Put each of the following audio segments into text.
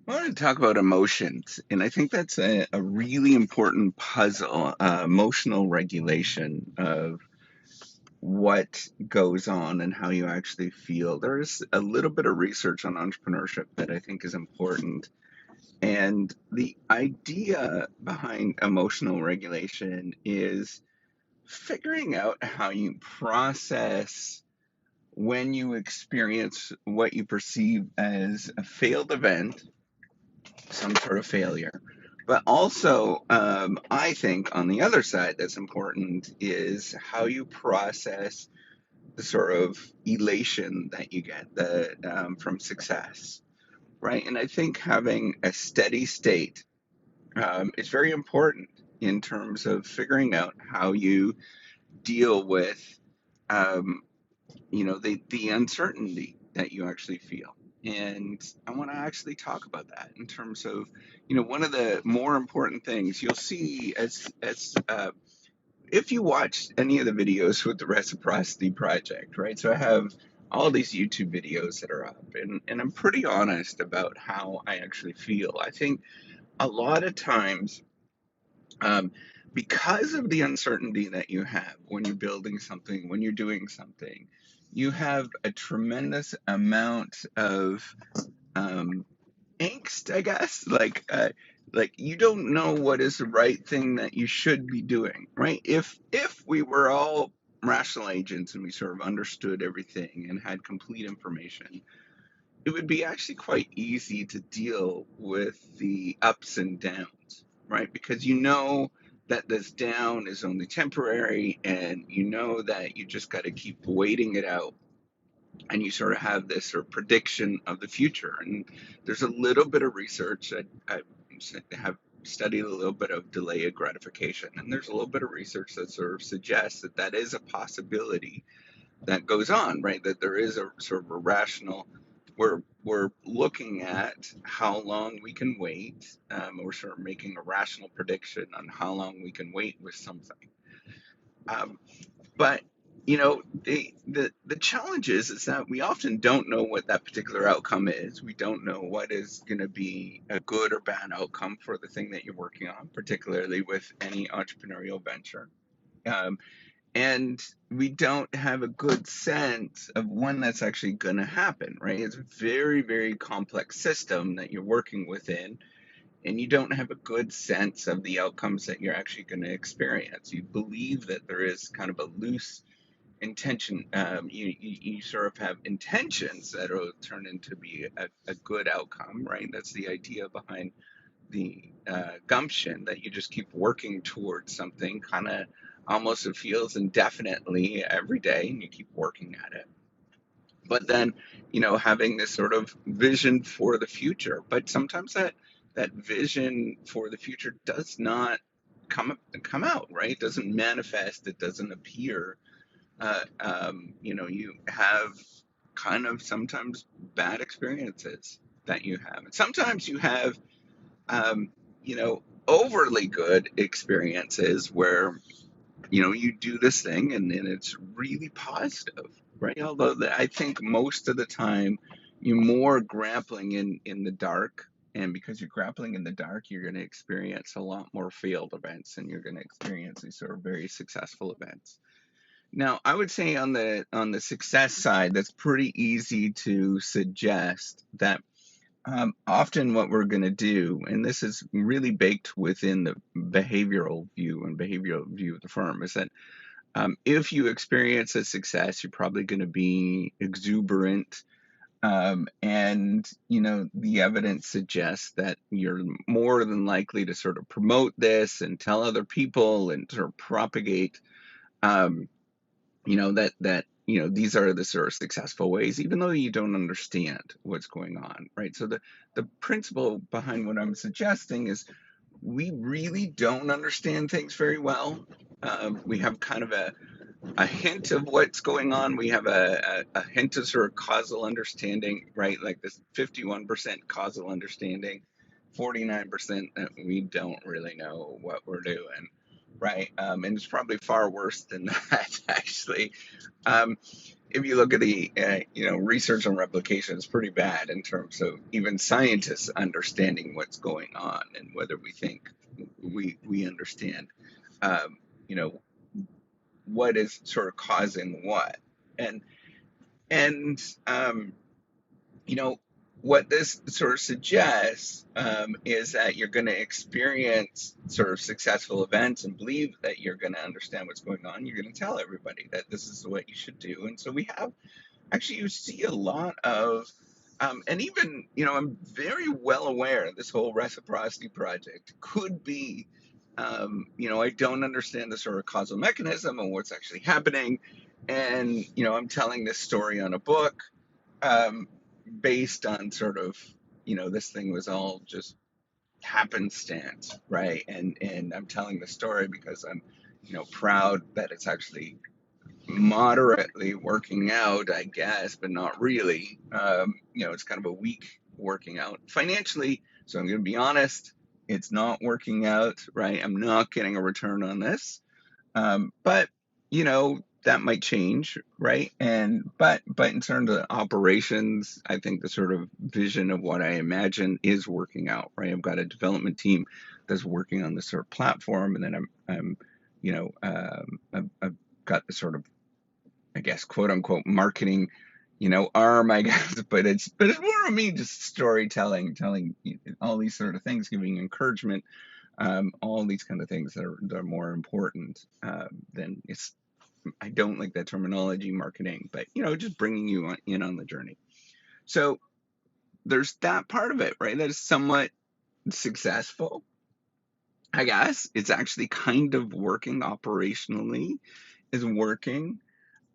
I want to talk about emotions, and I think that's a really important puzzle, emotional regulation of what goes on and how you actually feel. There's a little bit of research on entrepreneurship that I think is important. And the idea behind emotional regulation is figuring out how you process when you experience what you perceive as a failed event, some sort of failure. But also, I think on the other side, that's important is how you process the sort of elation that you get from success, right? And I think having a steady state is very important in terms of figuring out how you deal with um, the uncertainty that you actually feel. And I want to actually talk about that in terms of, one of the more important things you'll see as if you watch any of the videos with the reciprocity project, right? So I have all these YouTube videos that are up, and I'm pretty honest about how I actually feel. I think a lot of times, um, because of the uncertainty that you have when you're building something, when you're doing something, you have a tremendous amount of um, angst, I guess. Like you don't know what is the right thing that you should be doing, right? If we were all rational agents and we sort of understood everything and had complete information, it would be actually quite easy to deal with the ups and downs, right? Because you know that this down is only temporary and you know that you just got to keep waiting it out, and you sort of have this sort of prediction of the future. And there's a little bit of research. I have studied a little bit of delayed gratification, and there's a little bit of research that sort of suggests that that is a possibility that goes on, right? That there is a sort of a rational. We're looking at how long we can wait. We're sort of making a rational prediction on how long we can wait with something. Um, but the challenge is that we often don't know what that particular outcome is. We don't know what is going to be a good or bad outcome for the thing that you're working on, particularly with any entrepreneurial venture. Um, and we don't have a good sense of when that's actually going to happen, right? It's a very, very complex system that you're working within, and you don't have a good sense of the outcomes that you're actually going to experience. You believe that there is kind of a loose intention. You sort of have intentions that will turn into be a good outcome, right? That's the idea behind the gumption, that you just keep working towards something, kind of almost it feels indefinitely every day, and you keep working at it. But then, having this sort of vision for the future. But sometimes that vision for the future does not come out, right? It doesn't manifest. It doesn't appear. You have kind of sometimes bad experiences that you have. And sometimes you have, um, overly good experiences where, you do this thing and it's really positive, right? Although I think most of the time you're more grappling in the dark. And because you're grappling in the dark, you're going to experience a lot more failed events and you're going to experience these sort of very successful events. Now, I would say on the success side, that's pretty easy to suggest that often what we're going to do, and this is really baked within the behavioral view of the firm, is that if you experience a success, you're probably going to be exuberant. And the evidence suggests that you're more than likely to sort of promote this and tell other people and sort of propagate um, these are the sort of successful ways, even though you don't understand what's going on, right? So the principle behind what I'm suggesting is we really don't understand things very well. We have kind of a hint of what's going on. We have a hint of sort of causal understanding, right? Like this 51% causal understanding, 49% that we don't really know what we're doing. right? And it's probably far worse than that, actually. Um, if you look at the research on replication, it's pretty bad in terms of even scientists understanding what's going on and whether we think we understand you know what is sort of causing what. And and um, you know, what this sort of suggests is that you're going to experience sort of successful events and believe that you're going to understand what's going on. You're going to tell everybody that this is what you should do. And so we have actually, you see a lot of, and even, I'm very well aware this whole reciprocity project could be, I don't understand the sort of causal mechanism and what's actually happening. And, I'm telling this story on a book um, based on sort of, this thing was all just happenstance, right? And I'm telling the story because I'm, proud that it's actually moderately working out, I guess, but not really. It's kind of a weak working out financially. So I'm going to be honest, it's not working out, right? I'm not getting a return on this. But that might change, right? But in terms of operations, I think the sort of vision of what I imagine is working out, right? I've got a development team that's working on this sort of platform, and then I'm I've got the sort of, I guess, quote unquote marketing, arm, I guess, but it's more of me just storytelling, telling all these sort of things, giving encouragement, all these kind of things that are more important than it's. I don't like that terminology, marketing, but just bringing you in on the journey. So there's that part of it, right? That is somewhat successful. I guess it's actually kind of working operationally, is working.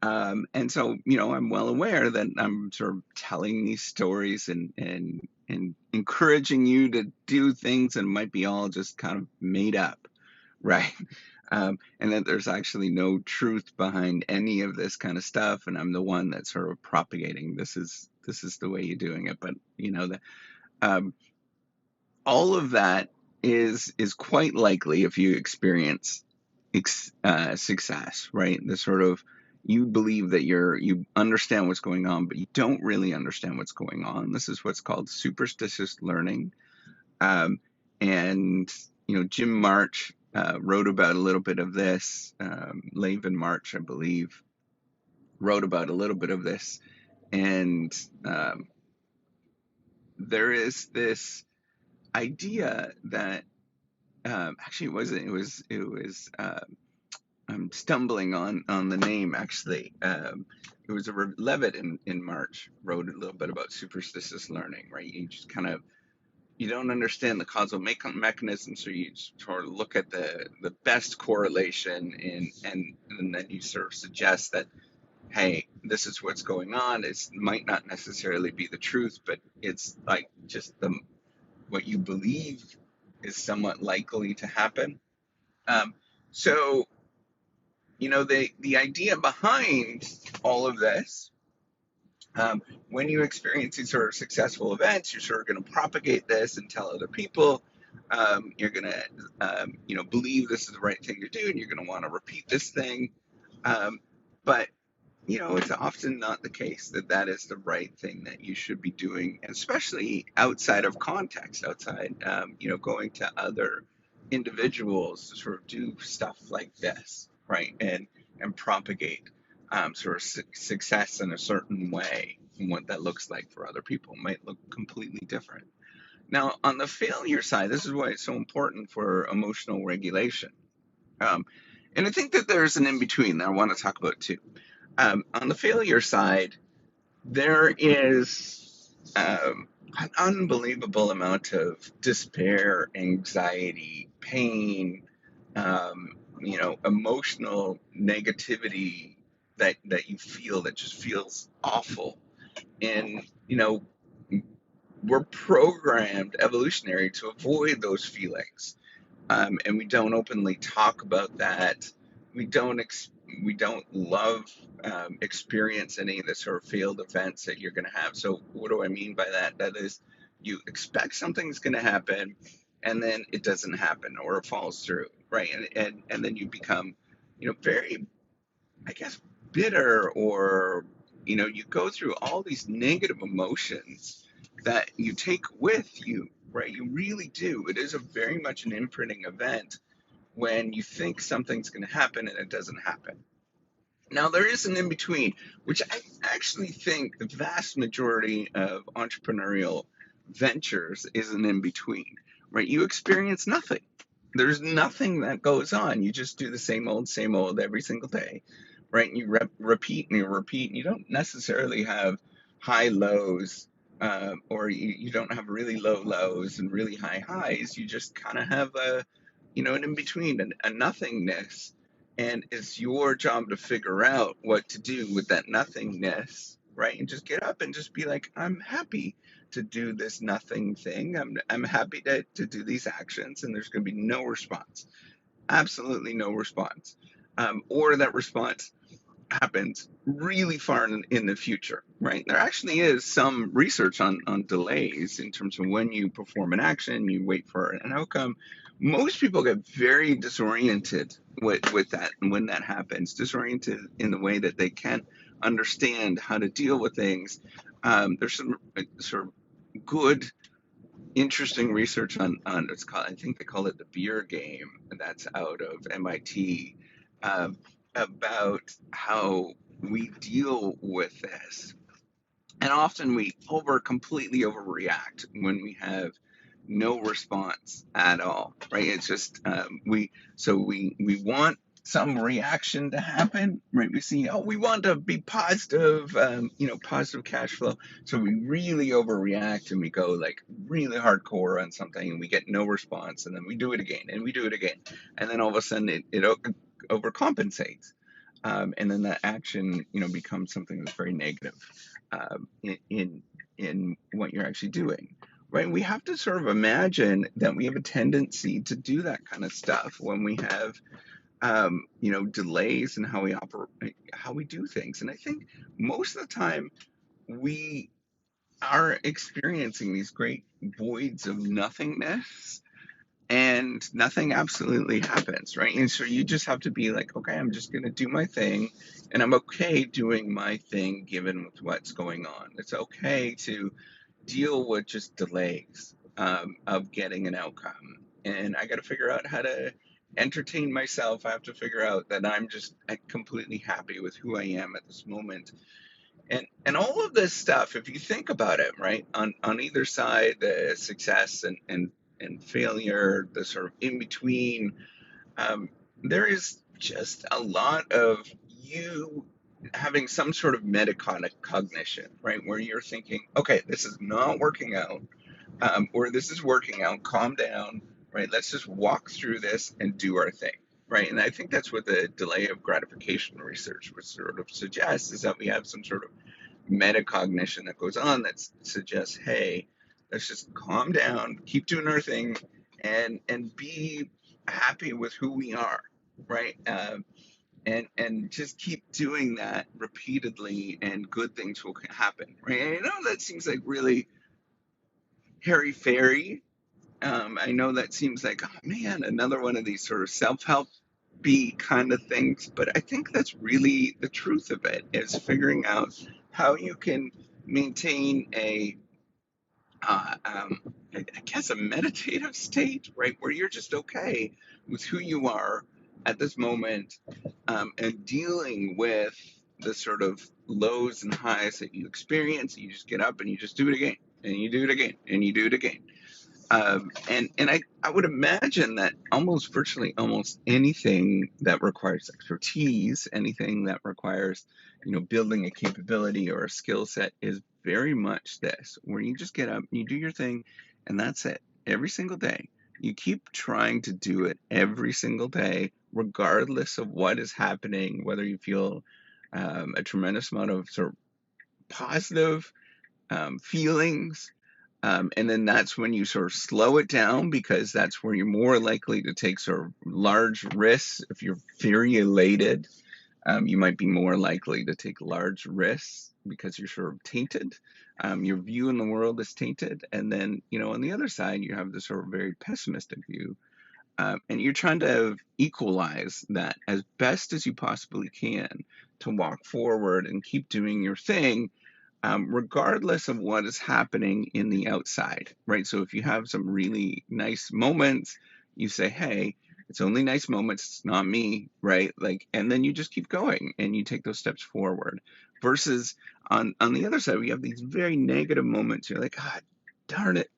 And so, I'm well aware that I'm sort of telling these stories and encouraging you to do things that might be all just kind of made up, right? And that there's actually no truth behind any of this kind of stuff, and I'm the one that's sort of propagating this is the way you're doing it. But um, all of that is quite likely if you experience success, right? The sort of, you believe that you understand what's going on, but you don't really understand what's going on. This is what's called superstitious learning. And Jim March wrote about a little bit of this. Laban March, I believe, wrote about a little bit of this, and there is this idea that actually it was I'm stumbling on the name, actually. It was Levitt in March wrote a little bit about superstitious learning, right? You just kind of, you don't understand the causal mechanism, so you sort of look at the best correlation, and then you sort of suggest that, hey, this is what's going on. It might not necessarily be the truth, but it's like just what you believe is somewhat likely to happen. So the idea behind all of this, when you experience these sort of successful events, you're sort of going to propagate this and tell other people. You're going to, believe this is the right thing to do, and you're going to want to repeat this thing. But it's often not the case that that is the right thing that you should be doing, especially outside of context, outside, going to other individuals to sort of do stuff like this, right? And propagate sort of success in a certain way. And what that looks like for other people might look completely different. Now, on the failure side, this is why it's so important for emotional regulation. Um, and I think that there's an in between that I want to talk about too. On the failure side, there is an unbelievable amount of despair, anxiety, pain, emotional negativity that you feel, that just feels awful. And, we're programmed evolutionary to avoid those feelings. And we don't openly talk about that. We don't we don't love experience any of the sort of failed events that you're going to have. So what do I mean by that? That is, you expect something's going to happen, and then it doesn't happen, or it falls through, right? And then you become, very, I guess, bitter, or, you go through all these negative emotions that you take with you, right? You really do. It is a very much an imprinting event when you think something's going to happen and it doesn't happen. Now, there is an in between, which I actually think the vast majority of entrepreneurial ventures is an in between, right? You experience nothing. There's nothing that goes on. You just do the same old every single day, right? And you repeat and you repeat, and you don't necessarily have high lows, or you don't have really low lows and really high highs. You just kind of have an in between, a nothingness, and it's your job to figure out what to do with that nothingness, right? And just get up and just be like, I'm happy to do this nothing thing. I'm happy to do these actions, and there's going to be no response, absolutely no response, or that response happens really far in the future, right? There actually is some research on delays in terms of when you perform an action, you wait for an outcome. Most people get very disoriented with that, and when that happens, disoriented in the way that they can't understand how to deal with things. There's some sort of good, interesting research on it's called, I think they call it the beer game, that's out of MIT, um, about how we deal with this. And often we completely overreact when we have no response at all, right? It's just we want some reaction to happen, right? We see, oh, we want to be positive, positive cash flow. So we really overreact and we go like really hardcore on something, and we get no response, and then we do it again and we do it again, and then all of a sudden it overcompensates, and then that action, becomes something that's very negative, in what you're actually doing, right? We have to sort of imagine that we have a tendency to do that kind of stuff when we have, delays in how we operate, how we do things. And I think most of the time we are experiencing these great voids of nothingness, and nothing absolutely happens, right? And so you just have to be like, okay, I'm just going to do my thing, and I'm okay doing my thing given with what's going on. It's okay to deal with just delays, of getting an outcome. And I got to figure out how to entertain myself. I have to figure out that I'm just completely happy with who I am at this moment. And all of this stuff, if you think about it, right, on either side, the success and failure, the sort of in between, there is just a lot of you having some sort of metacognition, right? Where you're thinking, okay, this is not working out, or this is working out, calm down, right? Let's just walk through this and do our thing, right? And I think that's what the delay of gratification research would sort of suggest, is that we have some sort of metacognition that goes on that suggests, hey, let's just calm down, keep doing our thing, and be happy with who we are, right? And just keep doing that repeatedly, and good things will happen, right? And I know that seems like really hairy fairy. I know that seems like, oh man, another one of these sort of self-help be kind of things, but I think that's really the truth of it, is figuring out how you can maintain uh, um, I guess, a meditative state, right, where you're just okay with who you are at this moment, and dealing with the sort of lows and highs that you experience. You just get up and you just do it again, and you do it again, and you do it again. And I would imagine that virtually almost anything that requires expertise, anything that requires, building a capability or a skill set, is very much this, where you just get up, you do your thing, and that's it. Every single day. You keep trying to do it every single day, regardless of what is happening, whether you feel, a tremendous amount of sort of positive, feelings, and then that's when you sort of slow it down, because that's where you're more likely to take sort of large risks. If you're very elated, you might be more likely to take large risks because you're sort of tainted. Your view in the world is tainted. And then, on the other side, you have this sort of very pessimistic view And you're trying to equalize that as best as you possibly can to walk forward and keep doing your thing, regardless of what is happening in the outside, right? So if you have some really nice moments, you say, hey, it's only nice moments, it's not me, right? Like, and then you just keep going and you take those steps forward. Versus on the other side, we have these very negative moments. You're like, God darn it.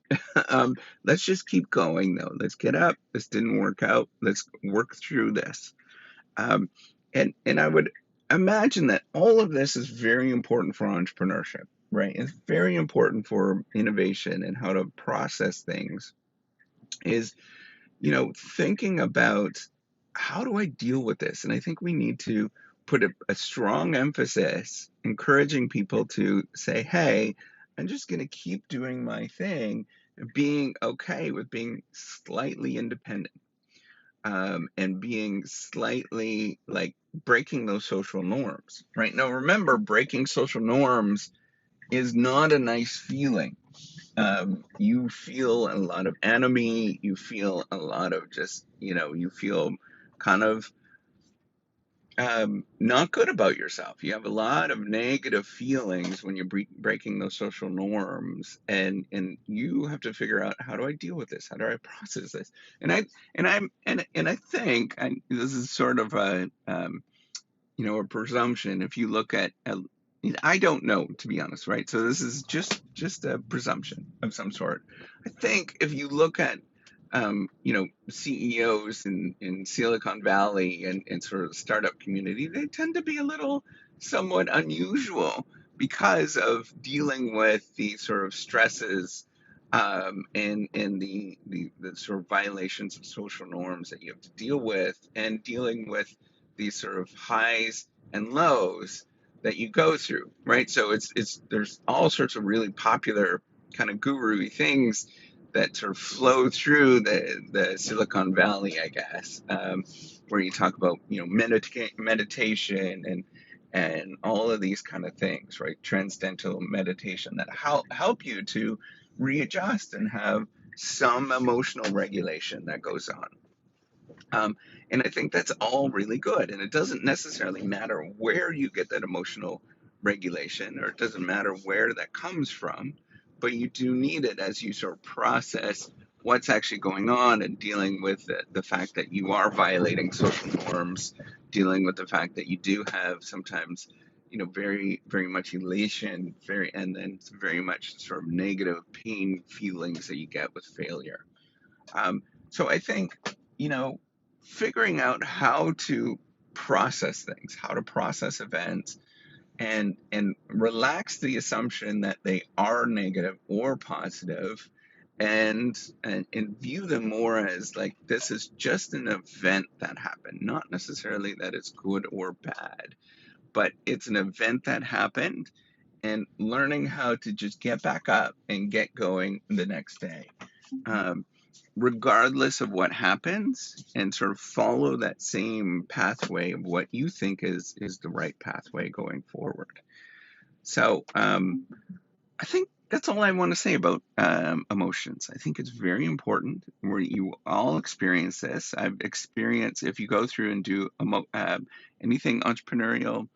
Let's just keep going though. Let's get up. This didn't work out. Let's work through this. Um, and I would imagine that all of this is very important for entrepreneurship, right? It's very important for innovation and how to process things. Is, thinking about, how do I deal with this? And I think we need to put a strong emphasis, encouraging people to say, hey, I'm just going to keep doing my thing, being okay with being slightly independent, and being slightly like breaking those social norms, right? Now, remember, breaking social norms is not a nice feeling. You feel a lot of enemy, you feel a lot of just, you feel kind of not good about yourself. You have a lot of negative feelings when you're breaking those social norms, and you have to figure out, how do I deal with this? How do I process this? And I think, this is sort of a presumption. If you look at, I don't know, to be honest, right? So this is just a presumption of some sort. I think if you look at CEOs in Silicon Valley and sort of startup community, they tend to be a little somewhat unusual because of dealing with the sort of stresses, and the sort of violations of social norms that you have to deal with, and dealing with these sort of highs and lows that you go through, right? So there's all sorts of really popular kind of guru-y things that sort of flow through the Silicon Valley, I guess, where you talk about, meditation and all of these kind of things, right? Transcendental meditation that help you to readjust and have some emotional regulation that goes on. And I think that's all really good. And it doesn't necessarily matter where you get that emotional regulation, or it doesn't matter where that comes from, but you do need it as you sort of process what's actually going on, and dealing with the fact that you are violating social norms, dealing with the fact that you do have sometimes, very, very much elation, and then very much sort of negative pain feelings that you get with failure. So I think, you know, figuring out how to process things, how to process events, and relax the assumption that they are negative or positive, and view them more as like, this is just an event that happened, not necessarily that it's good or bad, but it's an event that happened, and learning how to just get back up and get going the next day. Um, Regardless of what happens, and sort of follow that same pathway of what you think is the right pathway going forward. So I think that's all I want to say about emotions. I think it's very important, where you all experience this. I've experienced, if you go through and do anything entrepreneurial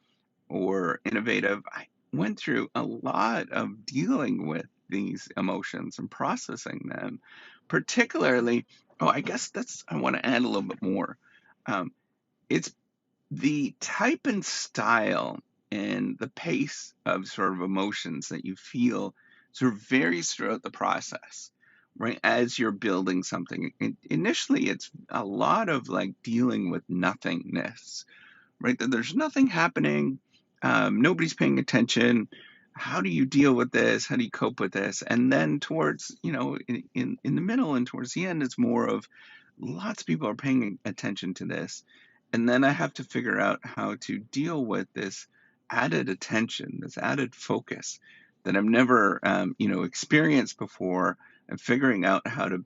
or innovative, I went through a lot of dealing with these emotions and processing them. Particularly, I guess I want to add a little bit more. Um, it's the type and style and the pace of sort of emotions that you feel sort of varies throughout the process, right? As you're building something, initially it's a lot of like dealing with nothingness, right? That there's nothing happening, nobody's paying attention. How do you deal with this? How do you cope with this? And then towards, in the middle and towards the end, it's more of lots of people are paying attention to this. And then I have to figure out how to deal with this added attention, this added focus that I've never, experienced before, and figuring out how to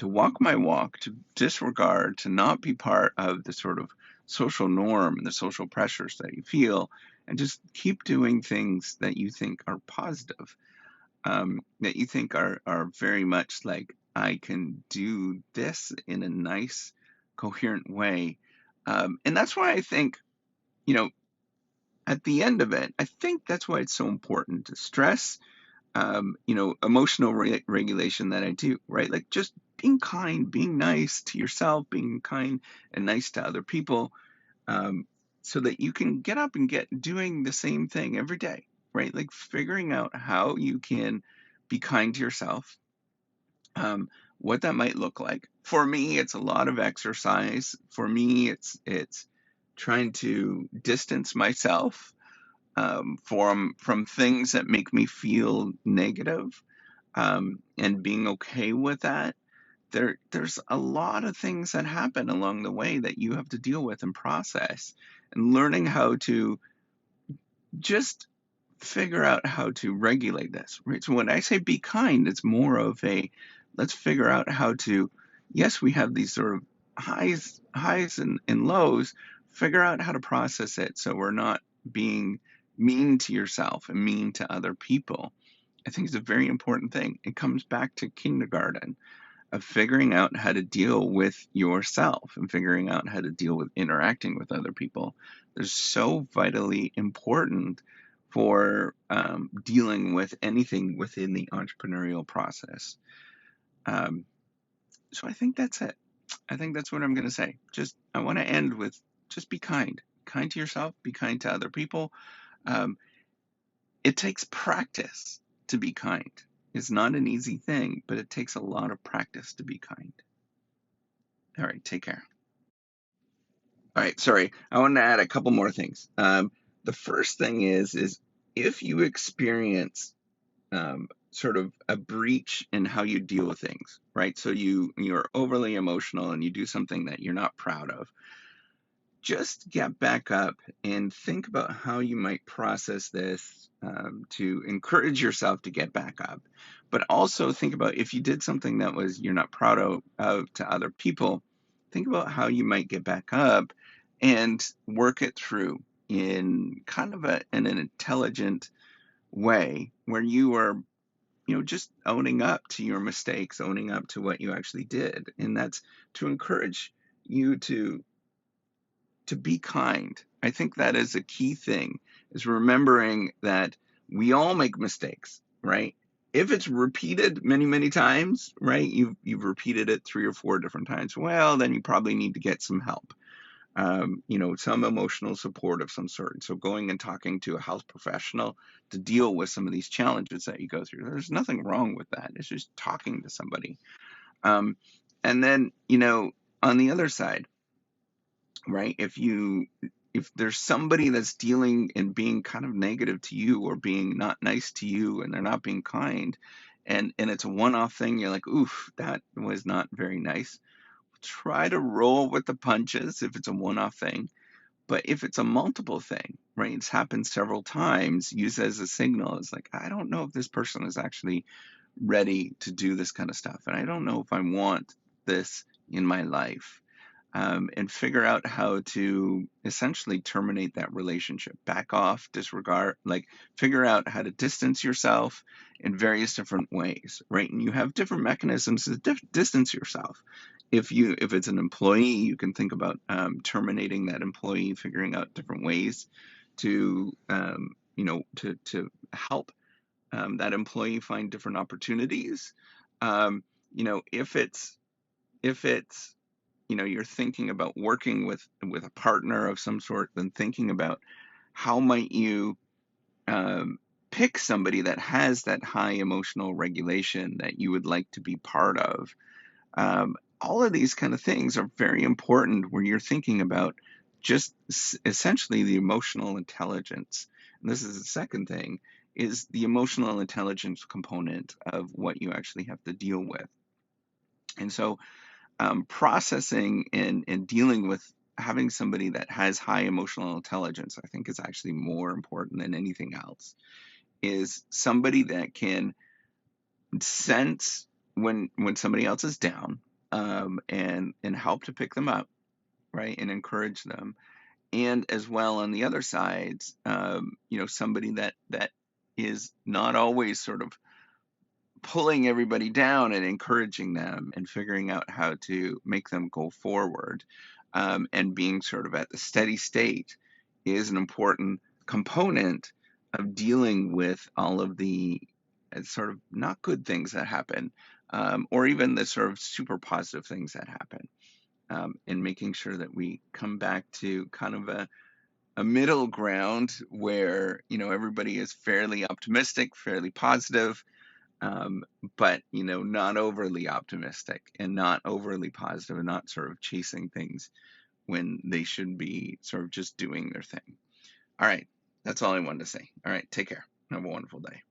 walk my walk, to disregard, to not be part of the sort of social norm and the social pressures that you feel, and just keep doing things that you think are positive, that you think are very much like I can do this in a nice, coherent way. And that's why I think, you know, at the end of it, I think that's why it's so important to stress, emotional regulation that I do, right? Like just being kind, being nice to yourself, being kind and nice to other people, um, so that you can get up and get doing the same thing every day, right? Like figuring out how you can be kind to yourself, what that might look like. For me, it's a lot of exercise. For me, it's trying to distance myself from things that make me feel negative, and being okay with that. There's a lot of things that happen along the way that you have to deal with and process, and learning how to just figure out how to regulate this, right? So when I say be kind, it's more of a let's figure out how to, yes, we have these sort of highs and lows, figure out how to process it so we're not being mean to yourself and mean to other people. I think it's a very important thing. It comes back to kindergarten of figuring out how to deal with yourself and figuring out how to deal with interacting with other people. They're so vitally important for dealing with anything within the entrepreneurial process. Um, so I think that's it. I think that's what I'm going to say. I want to end with just be kind. Kind to yourself, be kind to other people. Um, it takes practice to be kind. It's not an easy thing, but it takes a lot of practice to be kind. All right, take care. All right, sorry. I want to add a couple more things. The first thing is if you experience sort of a breach in how you deal with things, right? So you're overly emotional and you do something that you're not proud of. Just get back up and think about how you might process this, to encourage yourself to get back up. But also think about if you did something that was you're not proud of to other people, think about how you might get back up and work it through in kind of in an intelligent way where you are, just owning up to your mistakes, owning up to what you actually did. And that's to encourage you to be kind. I think that is a key thing, is remembering that we all make mistakes, right? If it's repeated many, many times, right? You've repeated it 3 or 4 different times. Well, then you probably need to get some help. Some emotional support of some sort. So going and talking to a health professional to deal with some of these challenges that you go through. There's nothing wrong with that. It's just talking to somebody. And then, on the other side, right? If there's somebody that's dealing and being kind of negative to you or being not nice to you and they're not being kind, and it's a one-off thing, you're like, oof, that was not very nice. Try to roll with the punches if it's a one-off thing. But if it's a multiple thing, right, it's happened several times, use it as a signal. It's like, I don't know if this person is actually ready to do this kind of stuff. And I don't know if I want this in my life. And figure out how to essentially terminate that relationship, back off, disregard, like figure out how to distance yourself in various different ways, right? And you have different mechanisms to distance yourself. If it's an employee, you can think about terminating that employee, figuring out different ways to to help that employee find different opportunities. If it's you're thinking about working with a partner of some sort, then thinking about how might you pick somebody that has that high emotional regulation that you would like to be part of. All of these kind of things are very important when you're thinking about just essentially the emotional intelligence. And this is the second thing, is the emotional intelligence component of what you actually have to deal with. And so processing and dealing with having somebody that has high emotional intelligence, I think is actually more important than anything else, is somebody that can sense when somebody else is down, and help to pick them up, right, and encourage them. And as well on the other sides, somebody that is not always sort of pulling everybody down and encouraging them and figuring out how to make them go forward, and being sort of at the steady state is an important component of dealing with all of the sort of not good things that happen, or even the sort of super positive things that happen, and making sure that we come back to kind of a middle ground where, everybody is fairly optimistic, fairly positive, but, not overly optimistic and not overly positive and not sort of chasing things when they should be sort of just doing their thing. All right. That's all I wanted to say. All right. Take care. Have a wonderful day.